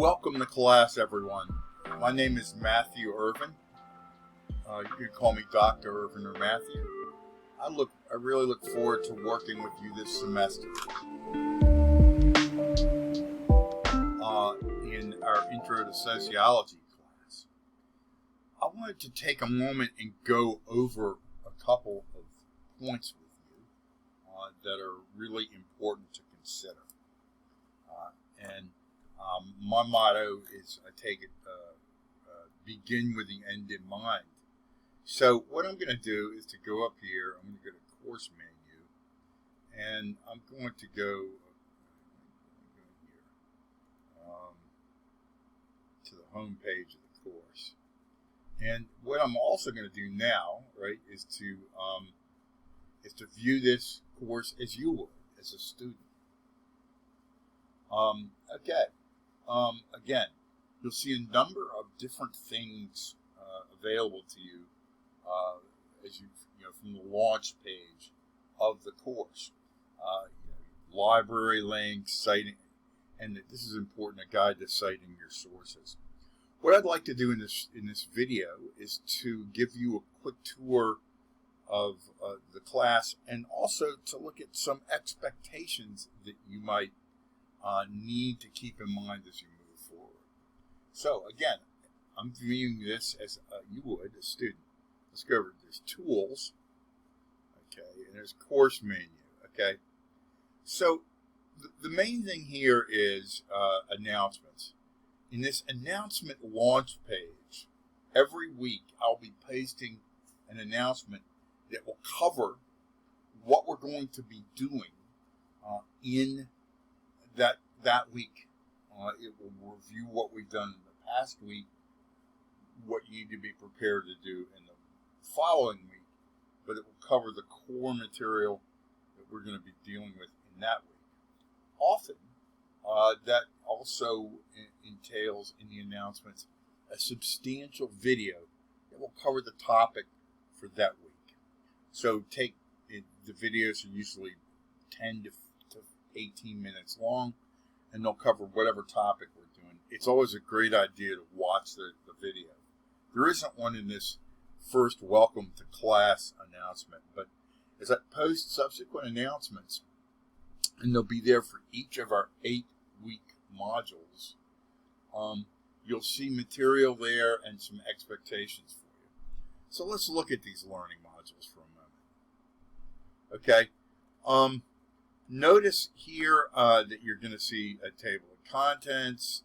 Welcome to class, everyone. My name is Matthew Irvin. You can call me Dr. Irvin or Matthew. I really look forward to working with you this semester in our Intro to Sociology class. I wanted to take a moment and go over a couple of points with you that are really important to consider. My motto is, I take it, begin with the end in mind. So what I'm going to do is to go up here. I'm going to go to course menu, and I'm going to go to the home page of the course. And what I'm also going to do now, right, is to view this course as you would, as a student. Again, you'll see a number of different things available to you as you from the launch page of the course. Library links, citing, and this is important, a guide to citing your sources. What I'd like to do in this video is to give you a quick tour of the class, and also to look at some expectations that you might need to keep in mind as you move forward. So again, I'm viewing this as you would, a student. Let's go over, there's tools, okay, and there's course menu, okay. So the main thing here is announcements. In this announcement launch page, every week I'll be pasting an announcement that will cover what we're going to be doing in that week. It will review what we've done in the past week, what you need to be prepared to do in the following week, but it will cover the core material that we're going to be dealing with in that week. Often, that also entails in the announcements a substantial video that will cover the topic for that week. So the videos are usually 10 to 18 minutes long, and they'll cover whatever topic we're doing. It's always a great idea to watch the video. There isn't one in this first welcome to class announcement, but as I post subsequent announcements, and they'll be there for each of our 8-week modules, you'll see material there and some expectations for you. So let's look at these learning modules for a moment. Okay. Notice here that you're going to see a table of contents.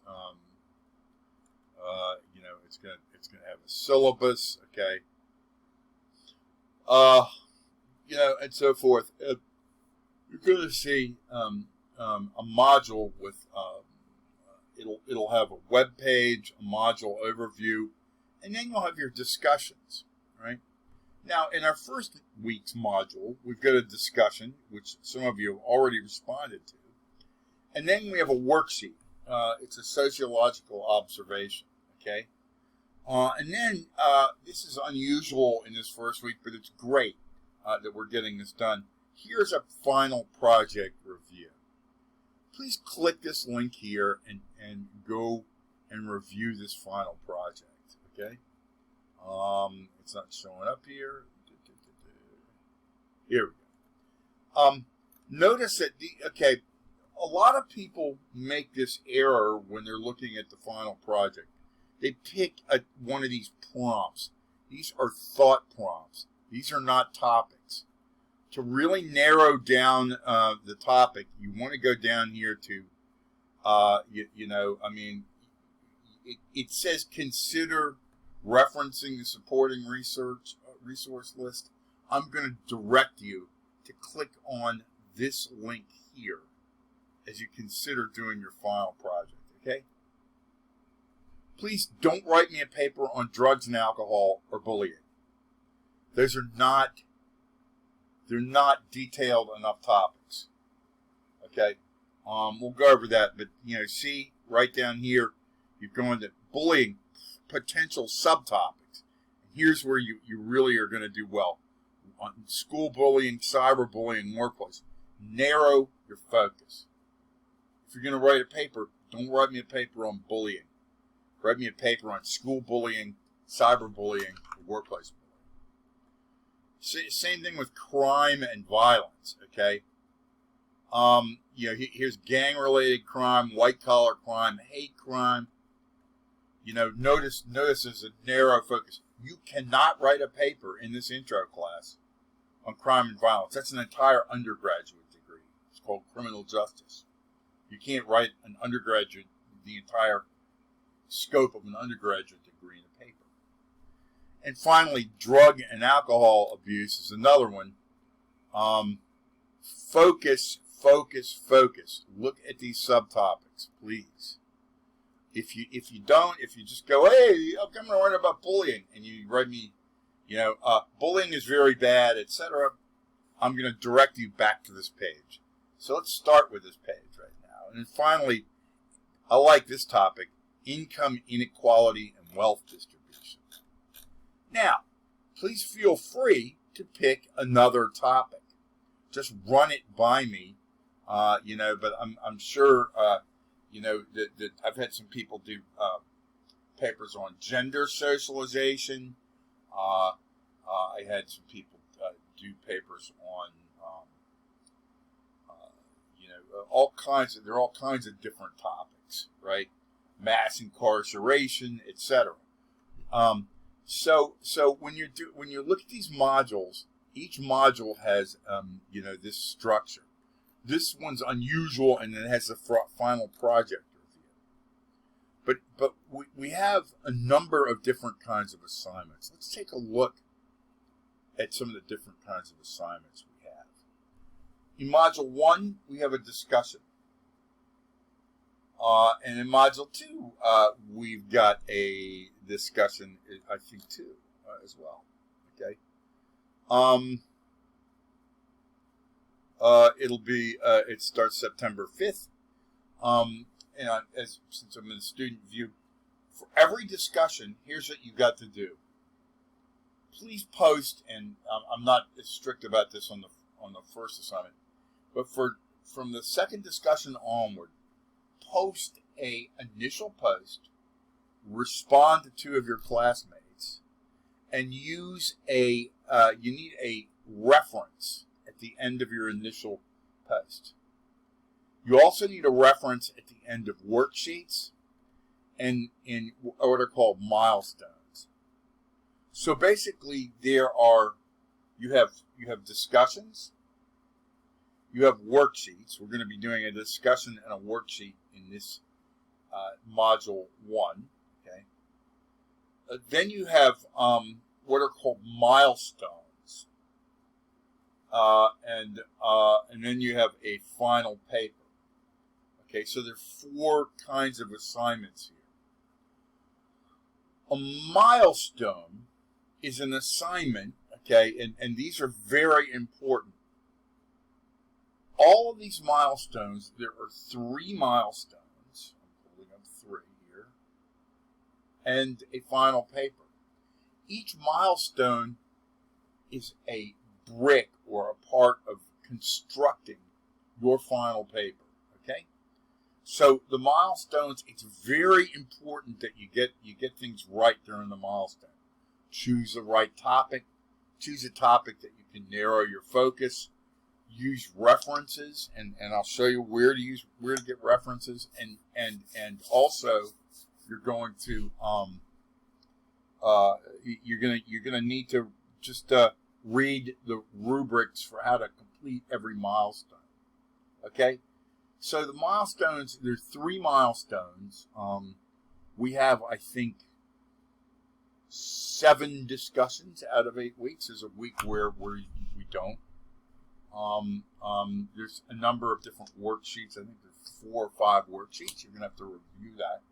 It's going to have a syllabus. Okay. And so forth. You're going to see a module with it'll have a web page, a module overview, and then you'll have your discussions. Right. Now, in our first week's module, we've got a discussion, which some of you have already responded to. And then we have a worksheet. It's a sociological observation, okay? And then, this is unusual in this first week, but it's great that we're getting this done. Here's a final project review. Please click this link here and go and review this final project, okay? It's not showing up here. Here we go. Notice that a lot of people make this error when they're looking at the final project. They pick one of these prompts. These are thought prompts. These are not topics. To really narrow down the topic, you want to go down here to, it says consider referencing the supporting resource list. I'm going to direct you to click on this link here as you consider doing your final project, okay? Please don't write me a paper on drugs and alcohol or bullying. They're not detailed enough topics, okay? We'll go over that, but, see right down here, you're going to bullying, potential subtopics. Here's where you really are going to do well. On school bullying, cyberbullying, workplace. Narrow your focus. If you're going to write a paper, Don't write me a paper on bullying. Write me a paper on school bullying, cyberbullying, workplace bullying. Same thing with crime and violence, okay? Here's gang-related crime, white-collar crime, hate crime. Notice there's a narrow focus. You cannot write a paper in this intro class on crime and violence. That's an entire undergraduate degree. It's called criminal justice. You can't write the entire scope of an undergraduate degree in a paper. And finally, drug and alcohol abuse is another one. Focus. Look at these subtopics, please. If you just go, hey, I'm going to learn about bullying, and you write me, bullying is very bad, etc., I'm going to direct you back to this page. So let's start with this page right now. And then finally, I like this topic, income inequality and wealth distribution. Now, please feel free to pick another topic. Just run it by me, but I'm sure, that I've had some people do papers on gender socialization. I had some people do papers on, there are all kinds of different topics, right? Mass incarceration, etc. So when you look at these modules, each module has, this structure. This one's unusual, and it has a final project review. But we have a number of different kinds of assignments. Let's take a look at some of the different kinds of assignments we have. In Module 1, we have a discussion. And in Module 2, we've got a discussion, I think, too, as well. Okay. It starts September 5th. Since I'm in student view, for every discussion, here's what you got to do. Please post, and I'm not as strict about this on the first assignment, but from the second discussion onward, post a initial post, respond to two of your classmates, and use you need a reference at the end of your initial post. You also need a reference at the end of worksheets and in what are called milestones. So basically, you have discussions, you have worksheets. We're going to be doing a discussion and a worksheet in this module 1. Okay. Then you have what are called milestones, and then you have a final paper. Okay, so there are 4 kinds of assignments here. A milestone is an assignment, okay, and these are very important. All of these milestones, there are 3 milestones. I'm pulling up 3 here, and a final paper. Each milestone is a brick or a part of constructing your final paper, okay? So the milestones, it's very important that you get things right during the milestone. Choose the right topic. Choose a topic that you can narrow your focus. Use references, and I'll show you where to get references, and also you're going to you're gonna need to just read the rubrics for how to complete every milestone. Okay. So the milestones, there's 3 milestones. We have, I think, 7 discussions out of 8 weeks. There's a week where we don't. There's a number of different worksheets. I think there's 4 or 5 worksheets. You're going to have to review that.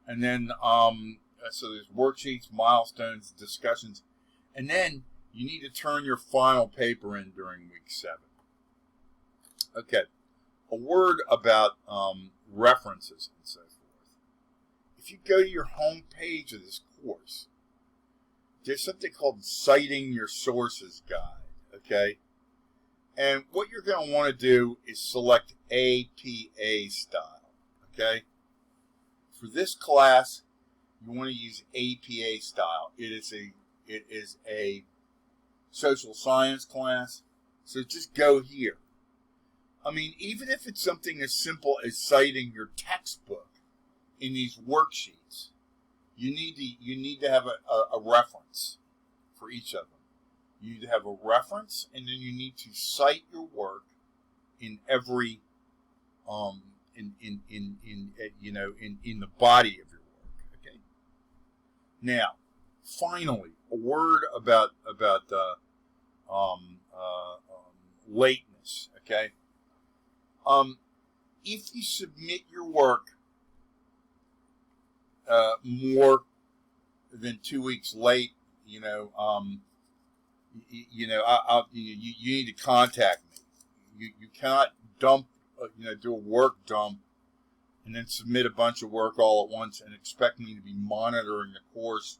And then, so there's worksheets, milestones, discussions. And then you need to turn your final paper in during week 7. Okay. A word about references and so forth. If you go to your home page of this course, there's something called Citing Your Sources Guide, okay? And what you're going to want to do is select APA style, okay? for this class, you want to use APA style. It is a social science class, so just go here. I mean, even if it's something as simple as citing your textbook in these worksheets, you need to have a reference for each of them. You need to have a reference, and then you need to cite your work in every in the body of your work. Okay. Now, finally, a word about lateness. Okay. If you submit your work more than 2 weeks late, you need to contact me. You cannot dump, do a work dump and then submit a bunch of work all at once and expect me to be monitoring the course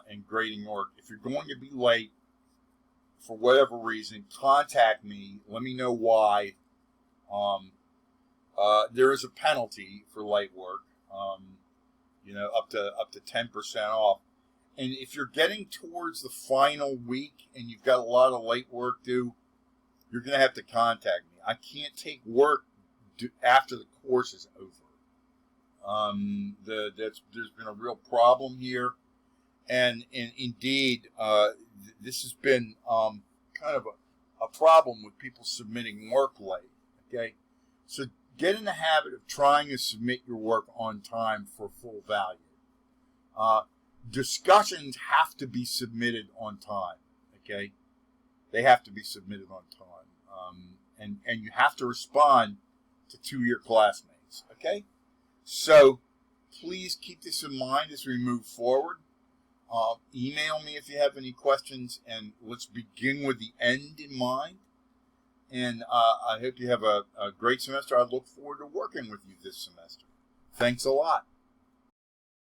and grading work. If you're going to be late for whatever reason, contact me. Let me know why. There is a penalty for late work, up to 10% off. And if you're getting towards the final week and you've got a lot of late work due, you're going to have to contact me. I can't take work after the course is over. There's been a real problem here, and indeed, this has been kind of a problem with people submitting work late. Okay, so get in the habit of trying to submit your work on time for full value. Discussions have to be submitted on time. Okay, they have to be submitted on time, and you have to respond to your classmates. Okay, so please keep this in mind as we move forward. Email me if you have any questions, and let's begin with the end in mind. And I hope you have a great semester. I look forward to working with you this semester. Thanks a lot.